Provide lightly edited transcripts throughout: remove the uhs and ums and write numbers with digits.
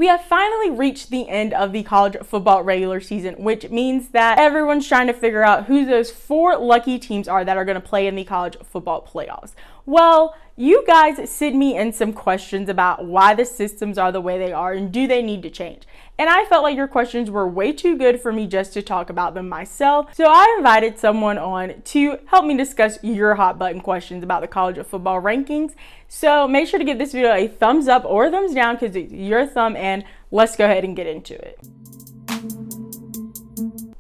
We have finally reached the end of the college football regular season, which means that everyone's trying to figure out who those 4 lucky teams are that are going to play in the college football playoffs. Well, you guys sent me in some questions about why the systems are the way they are and do they need to change. And I felt like your questions were way too good for me just to talk about them myself. So I invited someone on to help me discuss your hot button questions about the college football rankings. So make sure to give this video a thumbs up or a thumbs down because it's your thumb, and let's go ahead and get into it.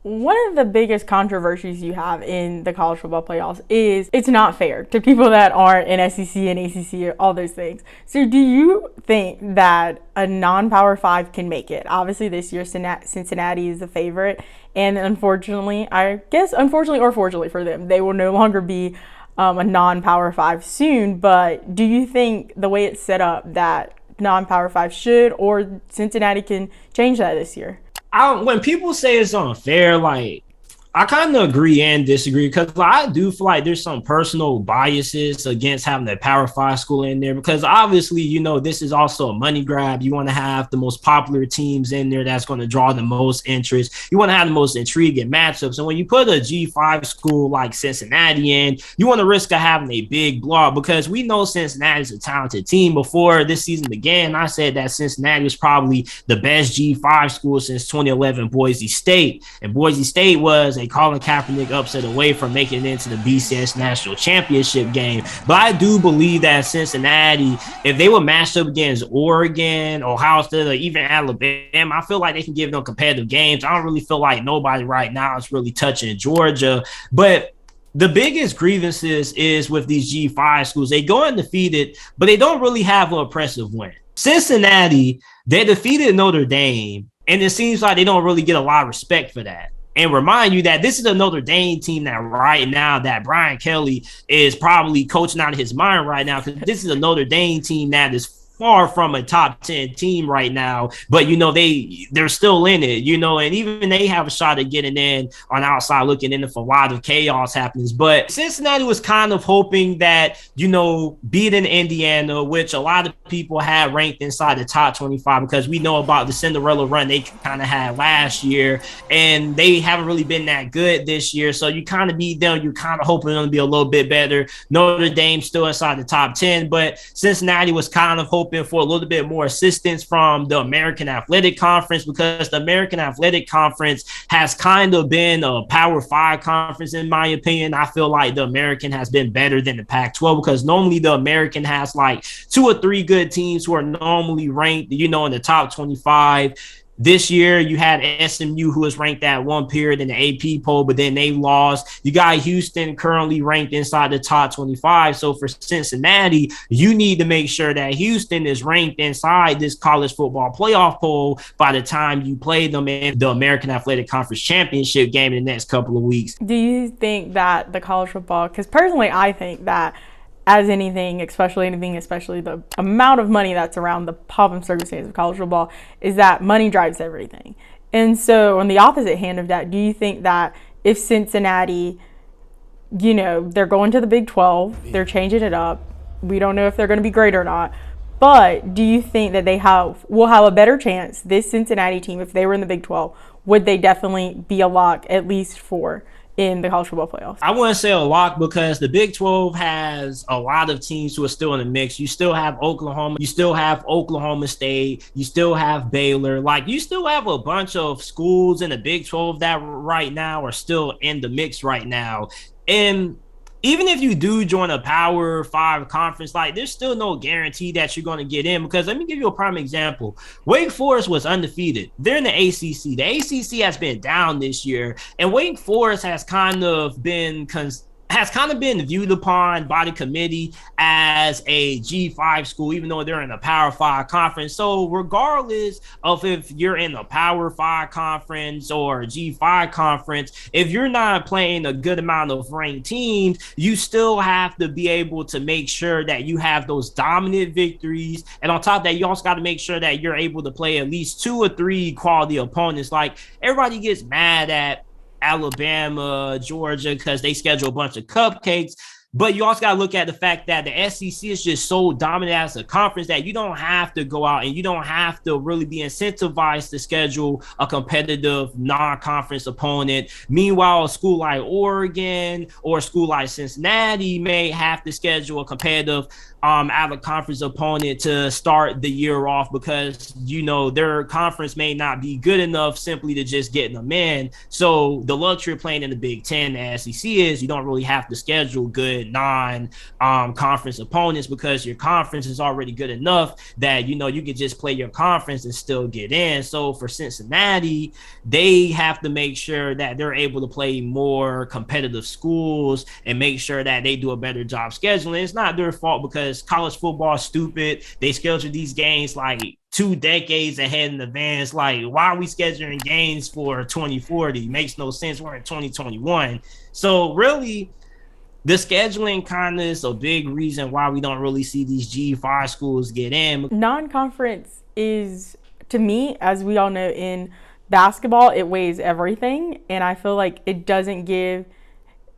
One of the biggest controversies you have in the college football playoffs is it's not fair to people that aren't in SEC and ACC, all those things. So do you think that a non-Power 5 can make it? Obviously this year Cincinnati is the favorite, and unfortunately, unfortunately or fortunately for them, they will no longer be a non-Power 5 soon. But do you think the way it's set up that non-Power 5 should, or Cincinnati can change that this year? When people say it's unfair, like, I kind of agree and disagree, because I do feel like there's some personal biases against having a Power 5 school in there, because obviously, you know, this is also a money grab. You want to have the most popular teams in there that's going to draw the most interest. You want to have the most intriguing matchups. And when you put a G5 school like Cincinnati in, you want to risk of having a big blowout, because we know Cincinnati is a talented team. Before this season began, I said that Cincinnati was probably the best G5 school since 2011 Boise State. And Boise State was a Colin Kaepernick upset away from making it into the BCS National Championship game. But I do believe that Cincinnati, if they were matched up against Oregon, Ohio State, or even Alabama, I feel like they can give them competitive games. I don't really feel like nobody right now is really touching Georgia. But the biggest grievances is with these G5 schools. They go undefeated, but they don't really have an impressive win. Cincinnati, they defeated Notre Dame, and it seems like they don't really get a lot of respect for that. And remind you that this is a Notre Dame team that right now that Brian Kelly is probably coaching out of his mind right now, because this is a Notre Dame team that is far from a top 10 team right now, but you know they're still in it, you know, and even they have a shot at getting in on outside looking in if a lot of chaos happens. But Cincinnati was kind of hoping that, you know, beating Indiana, which a lot of people had ranked inside the top 25, because we know about the Cinderella run they kind of had last year, and they haven't really been that good this year. So you kind of beat them, you're kind of hoping they're going to be a little bit better. Notre Dame still inside the top 10, but Cincinnati was kind of hoping for a little bit more assistance from the American Athletic Conference, because the American Athletic Conference has kind of been a Power 5 conference, in my opinion. I feel like the American has been better than the Pac-12, because normally the American has like 2 or 3 good teams who are normally ranked, you know, in the top 25. This year, you had SMU, who was ranked at one period in the AP poll, but then they lost. You got Houston currently ranked inside the top 25. So for Cincinnati, you need to make sure that Houston is ranked inside this college football playoff poll by the time you play them in the American Athletic Conference Championship game in the next couple of weeks. Do you think that the college football, because personally I think that as anything, especially the amount of money that's around the pomp and circumstance of college football, is that money drives everything. And so on the opposite hand of that, do you think that if Cincinnati, you know, they're going to the Big 12, they're changing it up, we don't know if they're going to be great or not, but do you think that will have a better chance, this Cincinnati team, if they were in the Big 12, would they definitely be a lock at least for in the college football playoffs? I wouldn't say a lock, because the Big 12 has a lot of teams who are still in the mix. You still have Oklahoma, you still have Oklahoma State, you still have Baylor. Like, you still have a bunch of schools in the Big 12 that right now are still in the mix right now. And even if you do join a Power 5 conference, like, there's still no guarantee that you're going to get in, because let me give you a prime example. Wake Forest was undefeated. They're in the ACC. The ACC has been down this year, and Wake Forest has kind of been viewed upon by the committee as a G5 school, even though they're in a Power 5 conference. So regardless of if you're in a Power 5 conference or a G5 conference, if you're not playing a good amount of ranked teams, you still have to be able to make sure that you have those dominant victories. And on top of that, you also got to make sure that you're able to play at least 2 or 3 quality opponents. Like, everybody gets mad at Alabama, Georgia, because they schedule a bunch of cupcakes. But you also got to look at the fact that the SEC is just so dominant as a conference that you don't have to go out and you don't have to really be incentivized to schedule a competitive non-conference opponent. Meanwhile, a school like Oregon or a school like Cincinnati may have to schedule a competitive out of conference opponent to start the year off because, you know, their conference may not be good enough simply to just get them in. So the luxury of playing in the Big Ten, the SEC, is you don't really have to schedule good non-conference opponents because your conference is already good enough that, you know, you can just play your conference and still get in. So for Cincinnati, they have to make sure that they're able to play more competitive schools and make sure that they do a better job scheduling. It's not their fault because college football is stupid. They schedule these games like 2 decades ahead in advance. Like, why are we scheduling games for 2040? Makes no sense. We're in 2021. So really, the scheduling kind of is a big reason why we don't really see these G5 schools get in. Non-conference is, to me, as we all know in basketball, it weighs everything. And I feel like it doesn't give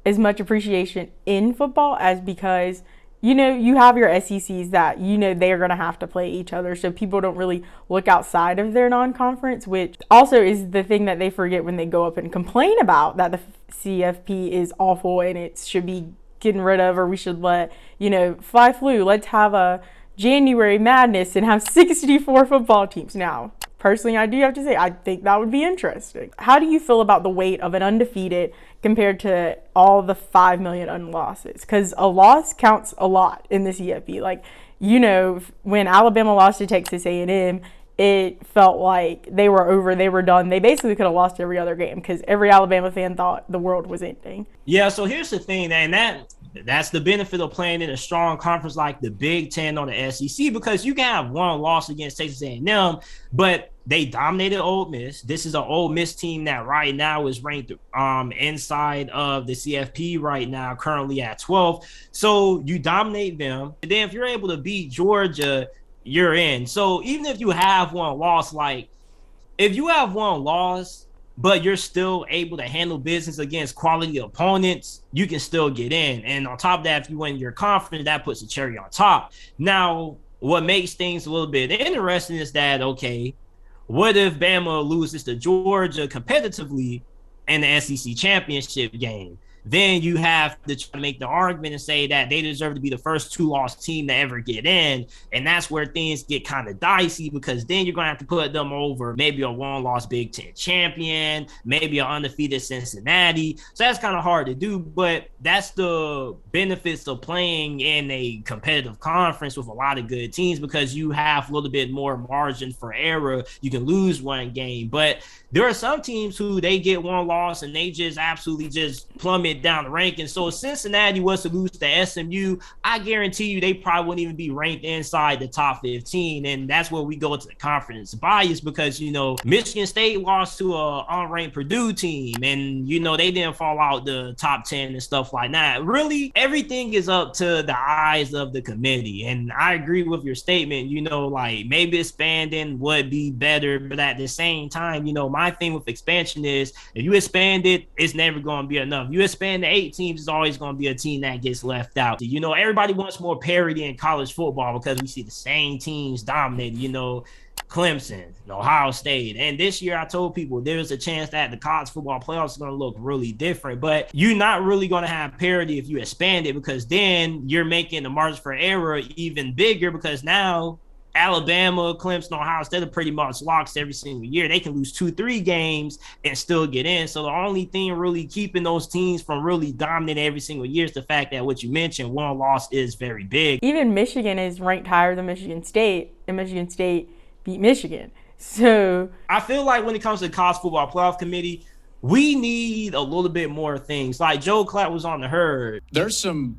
as much appreciation in football as because you know, you have your SECs that, you know, they are going to have to play each other. So people don't really look outside of their non-conference, which also is the thing that they forget when they go up and complain about that the CFP is awful and it should be getting rid of, or we should let, you know, fly flu. Let's have a January madness and have 64 football teams. Now, personally, I do have to say, I think that would be interesting. How do you feel about the weight of an undefeated compared to all the 5 million unlosses? Because a loss counts a lot in the CFP. Like, you know, when Alabama lost to Texas A&M, it felt like they were over, they were done. They basically could have lost every other game because every Alabama fan thought the world was ending. Yeah, so here's the thing, and that's the benefit of playing in a strong conference like the Big Ten or the SEC, because you can have one loss against Texas A&M, but they dominated Ole Miss. This is an Ole Miss team that right now is ranked inside of the CFP right now, currently at 12. So you dominate them, and then if you're able to beat Georgia, you're in. So even if you have one loss, like if you have one loss, but you're still able to handle business against quality opponents, you can still get in. And on top of that, if you win your conference, that puts a cherry on top. Now, what makes things a little bit interesting is that, okay, what if Bama loses to Georgia competitively in the SEC championship game? Then you have to try to make the argument and say that they deserve to be the first 2-loss team to ever get in. And that's where things get kind of dicey, because then you're going to have to put them over maybe a 1-loss Big Ten champion, maybe an undefeated Cincinnati. So that's kind of hard to do, but that's the benefits of playing in a competitive conference with a lot of good teams, because you have a little bit more margin for error. You can lose one game, but there are some teams who they get one loss and they just absolutely just plummet down the rankings. So if Cincinnati was to lose to SMU, I guarantee you they probably wouldn't even be ranked inside the top 15. And that's where we go to the conference bias, because, you know, Michigan State lost to a unranked Purdue team, and, you know, they didn't fall out the top 10 and stuff like that. Really, everything is up to the eyes of the committee. And I agree with your statement, you know, like maybe expanding would be better, but at the same time, you know, my thing with expansion is if you expand it, it's never going to be enough. You expand to 8 teams, it's always going to be a team that gets left out. You know, everybody wants more parity in college football because we see the same teams dominating, you know, Clemson, Ohio State. And this year I told people there's a chance that the college football playoffs are going to look really different, but you're not really going to have parity if you expand it, because then you're making the margin for error even bigger, because now Alabama, Clemson, Ohio State are pretty much locks every single year. They can lose 2-3 games and still get in. So the only thing really keeping those teams from really dominating every single year is the fact that what you mentioned, one loss is very big. Even Michigan is ranked higher than Michigan State, and Michigan State beat Michigan. So I feel like when it comes to the college football playoff committee, we need a little bit more things. Like Joe Klatt was on the herd. There's some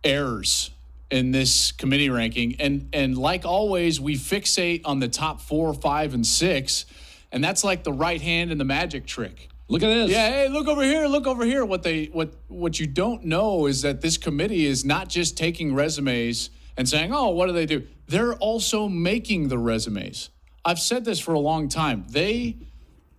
errors in this committee ranking, and like always, we fixate on the top 4, 5, and 6, and that's like the right hand in the magic trick. Look at this. Yeah, hey, look over here, look over here. What you don't know is that this committee is not just taking resumes and saying, oh, what do they do? They're also making the resumes. I've said this for a long time. They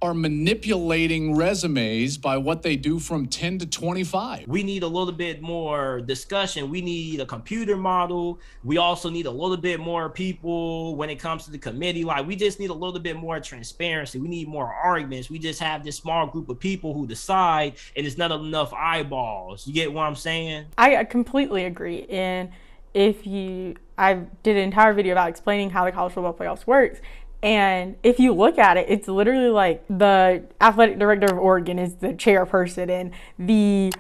are manipulating resumes by what they do from 10 to 25. We need a little bit more discussion. We need a computer model. We also need a little bit more people when it comes to the committee. Like, we just need a little bit more transparency. We need more arguments. We just have this small group of people who decide, and it's not enough eyeballs. You get what I'm saying? I completely agree. And I did an entire video about explaining how the college football playoffs works. And if you look at it, it's literally like the athletic director of Oregon is the chairperson, and the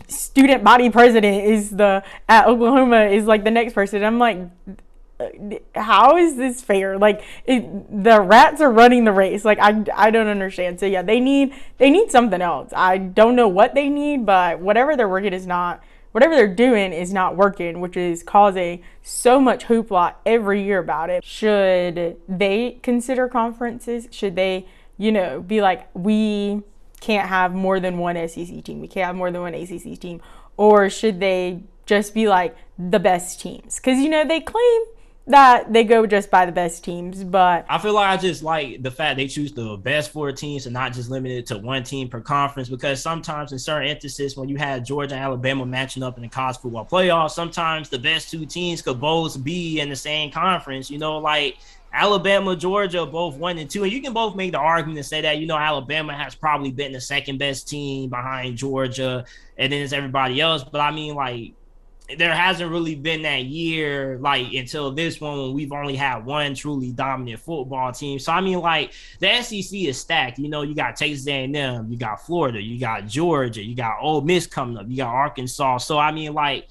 student body president is at Oklahoma is like the next person. I'm like, how is this fair? Like, the rats are running the race. Like, I don't understand. So yeah, they need something else. I don't know what they need, but whatever they're doing is not working, which is causing so much hoopla every year about it. Should they consider conferences? Should they, be like, we can't have more than one SEC team, we can't have more than one ACC team? Or should they just be like the best teams? Because, they claim that they go just by the best teams, but I feel like I just like the fact they choose the best 4 teams and not just limited to one team per conference, because sometimes in certain instances when you had Georgia and Alabama matching up in the college football playoffs, sometimes the best 2 teams could both be in the same conference, like Alabama, Georgia, both 1 and 2, and you can both make the argument and say that, Alabama has probably been the second best team behind Georgia, and then it's everybody else. But I mean, like, there hasn't really been that year, like, until this one, when we've only had one truly dominant football team. So, I mean, like, the SEC is stacked. You got Texas A&M, you got Florida, you got Georgia, you got Ole Miss coming up, you got Arkansas. So, I mean, like,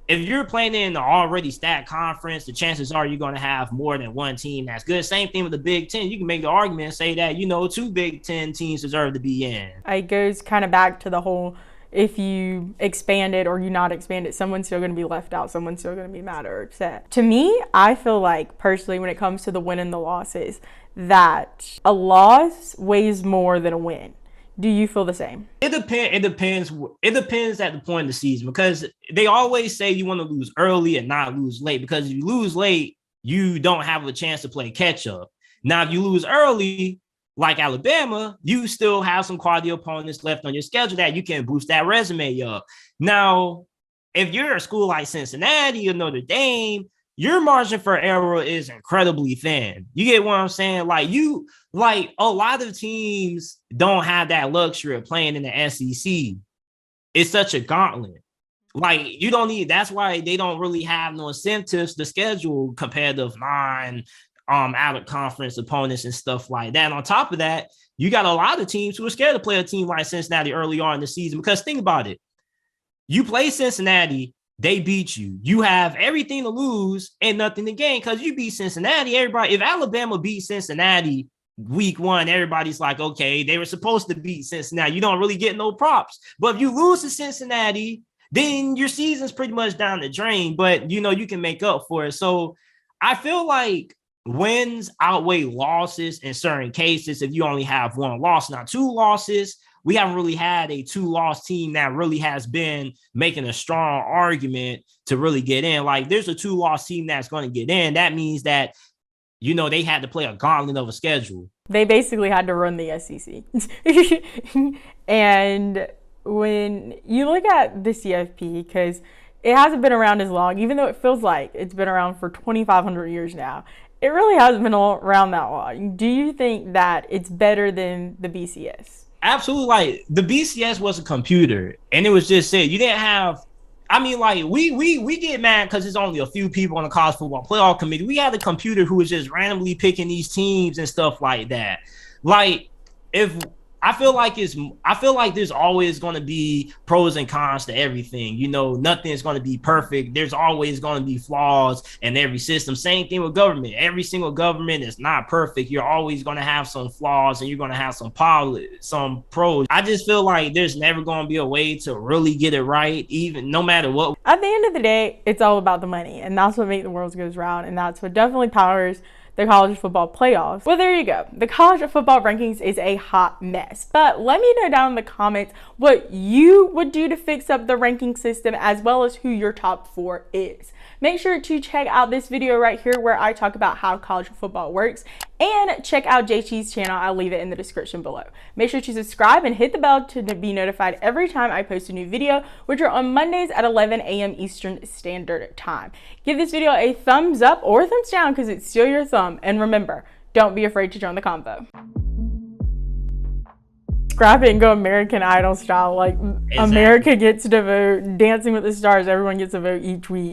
if you're playing in an already stacked conference, the chances are you're going to have more than one team that's good. Same thing with the Big Ten. You can make the argument and say that, 2 Big Ten teams deserve to be in. It goes kind of back to the whole, if you expand it or you not expand it, someone's still going to be left out. Someone's still going to be mad or upset. To me, I feel like, personally, when it comes to the win and the losses, that a loss weighs more than a win. Do you feel the same? It depends. It depends at the point of the season, because they always say you want to lose early and not lose late, because if you lose late, you don't have a chance to play catch up. Now, if you lose early, like Alabama, you still have some quality opponents left on your schedule that you can boost that resume up. Now, if you're a school like Cincinnati or Notre Dame, your margin for error is incredibly thin. You get what I'm saying? Like a lot of teams don't have that luxury of playing in the SEC. It's such a gauntlet. Like, you don't need, that's why they don't really have no incentives to schedule competitive out of conference opponents and stuff like that. And on top of that, you got a lot of teams who are scared to play a team like Cincinnati early on in the season, because think about it. You play Cincinnati, they beat you. You have everything to lose and nothing to gain, because you beat Cincinnati. If Alabama beat Cincinnati week 1, everybody's like, okay, they were supposed to beat Cincinnati. You don't really get no props. But if you lose to Cincinnati, then your season's pretty much down the drain, but you can make up for it. So I feel like wins outweigh losses in certain cases if you only have one loss. Now, 2 losses, we haven't really had a 2-loss team that really has been making a strong argument to really get in. Like, there's a 2-loss team that's going to get in. That means that, they had to play a gauntlet of a schedule. They basically had to run the SEC. And when you look at the CFP, because it hasn't been around as long, even though it feels like it's been around for 2,500 years now, it really hasn't been around that long. Do you think that it's better than the BCS? Absolutely. Like, the BCS was a computer, and it was just said you didn't have. I mean, like, we get mad because there's only a few people on the college football playoff committee. We had a computer who was just randomly picking these teams and stuff like that. Like, I feel like there's always going to be pros and cons to everything. Nothing is going to be perfect. There's always going to be flaws in every system. Same thing with government. Every single government is not perfect. You're always going to have some flaws, and you're going to have some pros. I just feel like there's never going to be a way to really get it right, even no matter what. At the end of the day, it's all about the money, and that's what makes the world goes round, and that's what definitely powers the college football playoffs. Well, there you go. The college football rankings is a hot mess. But let me know down in the comments what you would do to fix up the ranking system, as well as who your top 4 is. make sure to check out this video right here where I talk about how college football works, and check out JT's channel. I'll leave it in the description below. Make sure to subscribe and hit the bell to be notified every time I post a new video, which are on Mondays at 11 a.m. Eastern Standard Time. Give this video a thumbs up or a thumbs down because it's still your thumb. And remember, don't be afraid to join the convo. Scrap it and go American Idol style. Like, exactly. America gets to vote. Dancing with the Stars, everyone gets a vote each week.